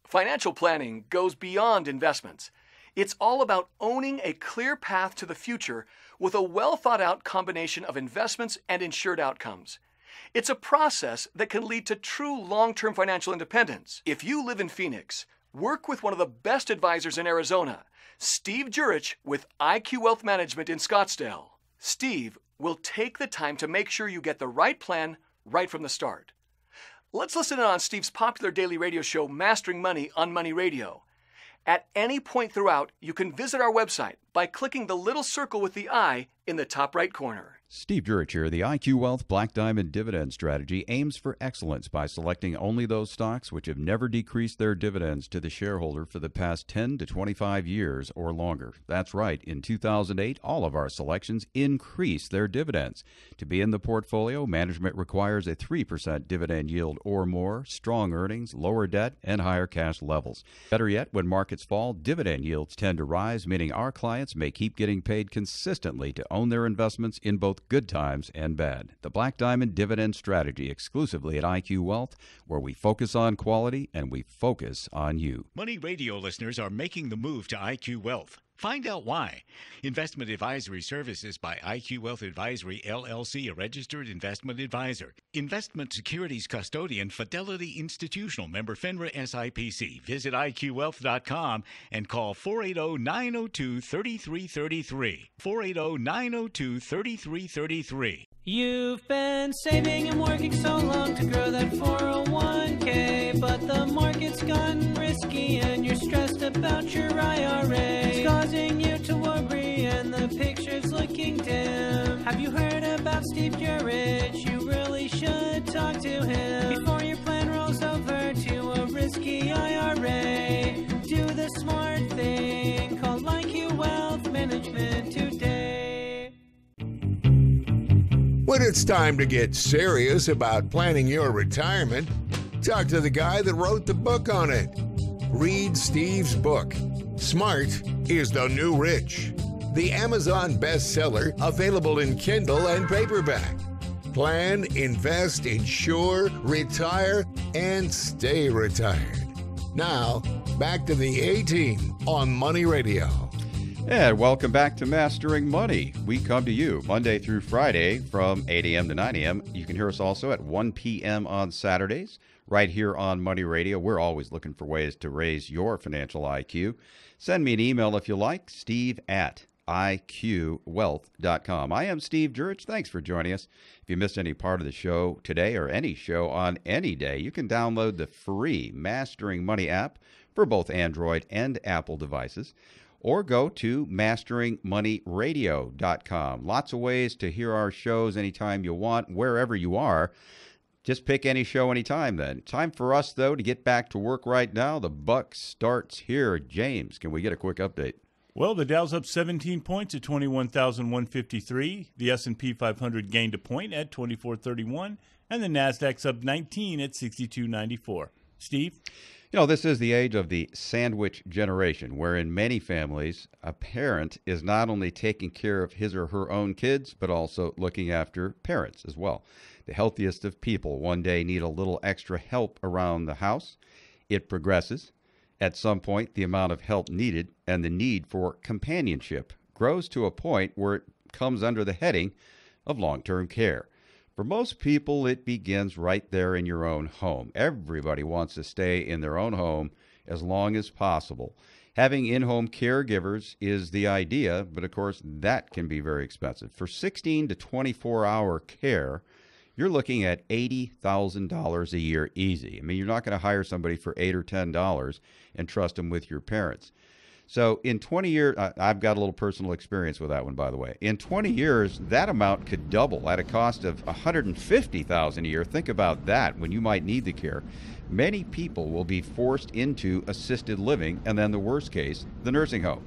Financial planning goes beyond investments. It's all about owning a clear path to the future with a well-thought-out combination of investments and insured outcomes. It's a process that can lead to true long-term financial independence. If you live in Phoenix, work with one of the best advisors in Arizona, Steve Jur-itch with IQ Wealth Management in Scottsdale. Steve will take the time to make sure you get the right plan right from the start. Let's listen in on Steve's popular daily radio show, Mastering Money on Money Radio. At any point throughout, you can visit our website by clicking the little circle with the I in the top right corner. Steve Jurich here. The IQ Wealth Black Diamond Dividend Strategy aims for excellence by selecting only those stocks which have never decreased their dividends to the shareholder for the past 10 to 25 years or longer. That's right. In 2008, all of our selections increased their dividends. To be in the portfolio, management requires a 3% dividend yield or more, strong earnings, lower debt, and higher cash levels. Better yet, when markets fall, dividend yields tend to rise, meaning our clients may keep getting paid consistently to own their investments in both good times and bad. The Black Diamond Dividend Strategy, exclusively at IQ Wealth, where we focus on quality and we focus on you. Money Radio listeners are making the move to IQ Wealth. Find out why. Investment advisory services by IQ Wealth Advisory, LLC, a registered investment advisor. Investment securities custodian, Fidelity Institutional, member FINRA SIPC. Visit IQWealth.com and call 480-902-3333. 480-902-3333. You've been saving and working so long to grow that 401k, but the market's gotten risky and you're stressed about your IRA. It's causing you to worry and the picture's looking dim. Have you heard about Steve Jur-itch? You really should talk to him before your plan rolls over to a risky IRA. Do the smart thing, call IQ Wealth Management today. When it's time to get serious about planning your retirement, talk to the guy that wrote the book on it. Read Steve's book, Smart is the New Rich. The Amazon bestseller, available in Kindle and paperback. Plan, invest, insure, retire, and stay retired. Now, back to the A-Team on Money Radio. And welcome back to Mastering Money. We come to you Monday through Friday from 8 a.m. to 9 a.m. You can hear us also at 1 p.m. on Saturdays right here on Money Radio. We're always looking for ways to raise your financial IQ. Send me an email if you like, steve@iqwealth.com. I am Steve Jur-itch. Thanks for joining us. If you missed any part of the show today or any show on any day, you can download the free Mastering Money app for both Android and Apple devices, or go to masteringmoneyradio.com. Lots of ways to hear our shows anytime you want, wherever you are. Just pick any show anytime then. Time for us, though, to get back to work right now. The buck starts here. James, can we get a quick update? Well, the Dow's up 17 points at 21,153. The S&P 500 gained a point at 2431. And the Nasdaq's up 19 at 6294. Steve? You know, this is the age of the sandwich generation, where in many families, a parent is not only taking care of his or her own kids, but also looking after parents as well. The healthiest of people one day need a little extra help around the house. It progresses. At some point, the amount of help needed and the need for companionship grows to a point where it comes under the heading of long-term care. For most people, it begins right there in your own home. Everybody wants to stay in their own home as long as possible. Having in-home caregivers is the idea, but of course, that can be very expensive. For 16 to 24-hour care, you're looking at $80,000 a year easy. I mean, you're not going to hire somebody for $8 or $10 and trust them with your parents. So in 20 years, I've got a little personal experience with that one, by the way. In 20 years, that amount could double at a cost of $150,000 a year. Think about that when you might need the care. Many people will be forced into assisted living, and then the worst case, the nursing home.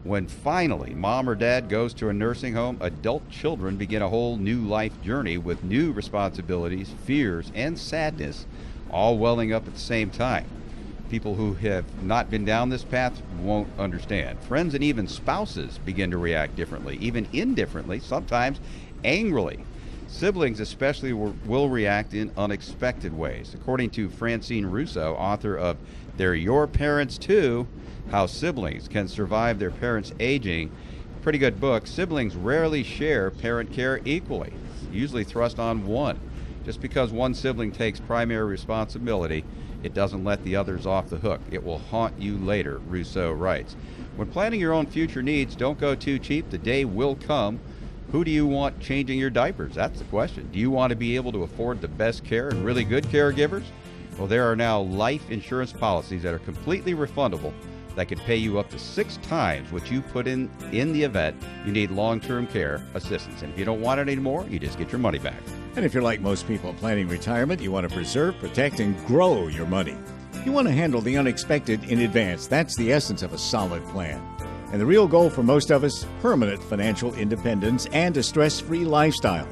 When finally mom or dad goes to a nursing home, adult children begin a whole new life journey with new responsibilities, fears, and sadness, all welling up at the same time. People who have not been down this path won't understand. Friends and even spouses begin to react differently, even indifferently, sometimes angrily. Siblings especially will react in unexpected ways. According to Francine Russo, author of They're your parents too. How Siblings Can Survive Their Parents' Aging. Pretty good book. Siblings rarely share parent care equally, usually thrust on one. Just because one sibling takes primary responsibility, it doesn't let the others off the hook. It will haunt you later, Rousseau writes. When planning your own future needs, don't go too cheap. The day will come. Who do you want changing your diapers? That's the question. Do you want to be able to afford the best care and really good caregivers? Well, there are now life insurance policies that are completely refundable that could pay you up to 6 times what you put in the event you need long-term care assistance. And if you don't want it anymore, you just get your money back. And if you're like most people planning retirement, you want to preserve, protect, and grow your money. You want to handle the unexpected in advance. That's the essence of a solid plan. And the real goal for most of us, permanent financial independence and a stress-free lifestyle.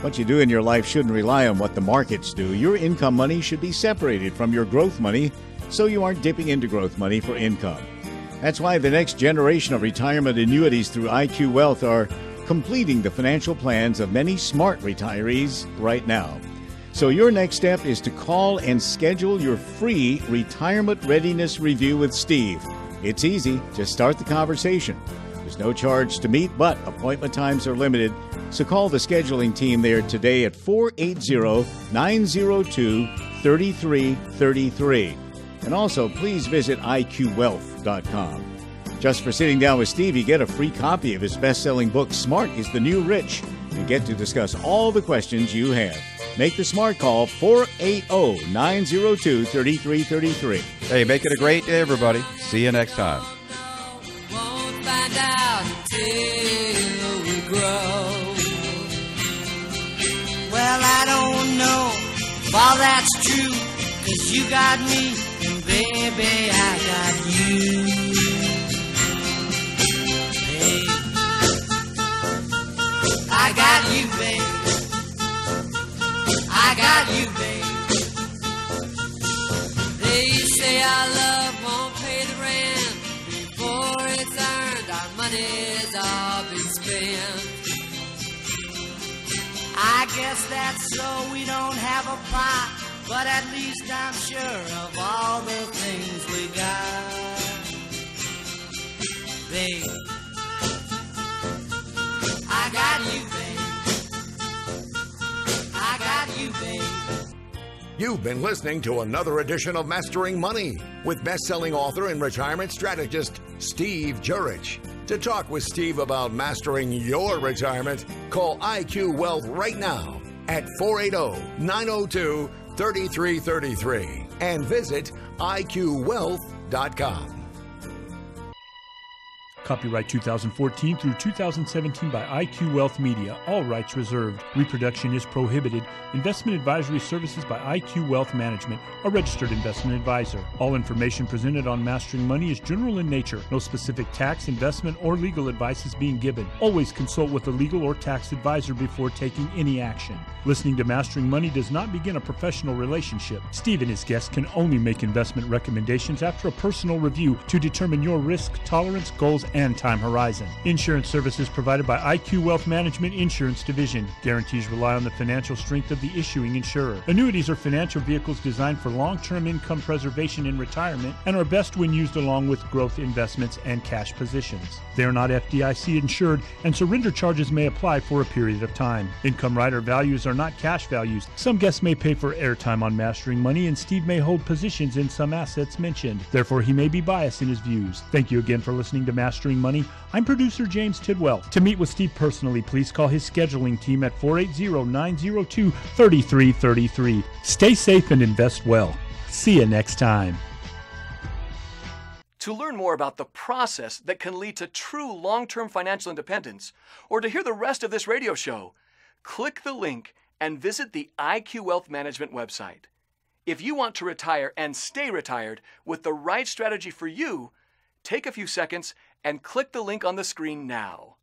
What you do in your life shouldn't rely on what the markets do. Your income money should be separated from your growth money so you aren't dipping into growth money for income. That's why the next generation of retirement annuities through IQ Wealth are completing the financial plans of many smart retirees right now. So your next step is to call and schedule your free retirement readiness review with Steve. It's easy. Just start the conversation. There's no charge to meet, but appointment times are limited. So call the scheduling team there today at 480-902-3333. And also, please visit iqwealth.com. Just for sitting down with Steve, you get a free copy of his best-selling book, Smart is the New Rich. You get to discuss all the questions you have. Make the smart call, 480-902-3333. Hey, make it a great day, everybody. See you next time. Won't find out until we grow. Well, I don't know if all that's true, 'cause you got me, and baby, I got you. Hey, I got you, baby. I got you, babe. They say our love won't pay the rent before it's earned. Our money's all been spent. I guess that's so we don't have a pot, but at least I'm sure of all the things we got. Babe, I got you, babe. I got you, babe. You've been listening to another edition of Mastering Money with best-selling author and retirement strategist Steve Jurich. To talk with Steve about mastering your retirement, call IQ Wealth right now at 480-902-3333 and visit iqwealth.com. Copyright 2014 through 2017 by IQ Wealth Media. All rights reserved. Reproduction is prohibited. Investment advisory services by IQ Wealth Management, a registered investment advisor. All information presented on Mastering Money is general in nature. No specific tax, investment, or legal advice is being given. Always consult with a legal or tax advisor before taking any action. Listening to Mastering Money does not begin a professional relationship. Steve and his guests can only make investment recommendations after a personal review to determine your risk tolerance, goals, and time horizon. Insurance services provided by IQ Wealth Management Insurance Division. Guarantees rely on the financial strength of the issuing insurer. Annuities are financial vehicles designed for long-term income preservation in retirement and are best when used along with growth investments and cash positions. They are not FDIC insured, and surrender charges may apply for a period of time. Income rider values are not cash values. Some guests may pay for airtime on Mastering Money, and Steve may hold positions in some assets mentioned. Therefore, he may be biased in his views. Thank you again for listening to Mastering Money. I'm producer James Tidwell. To meet with Steve personally, please call his scheduling team at 480-902-3333. Stay safe and invest well. See you next time. To learn more about the process that can lead to true long-term financial independence, or to hear the rest of this radio show, click the link and visit the IQ Wealth Management website. If you want to retire and stay retired with the right strategy for you, take a few seconds and click the link on the screen now.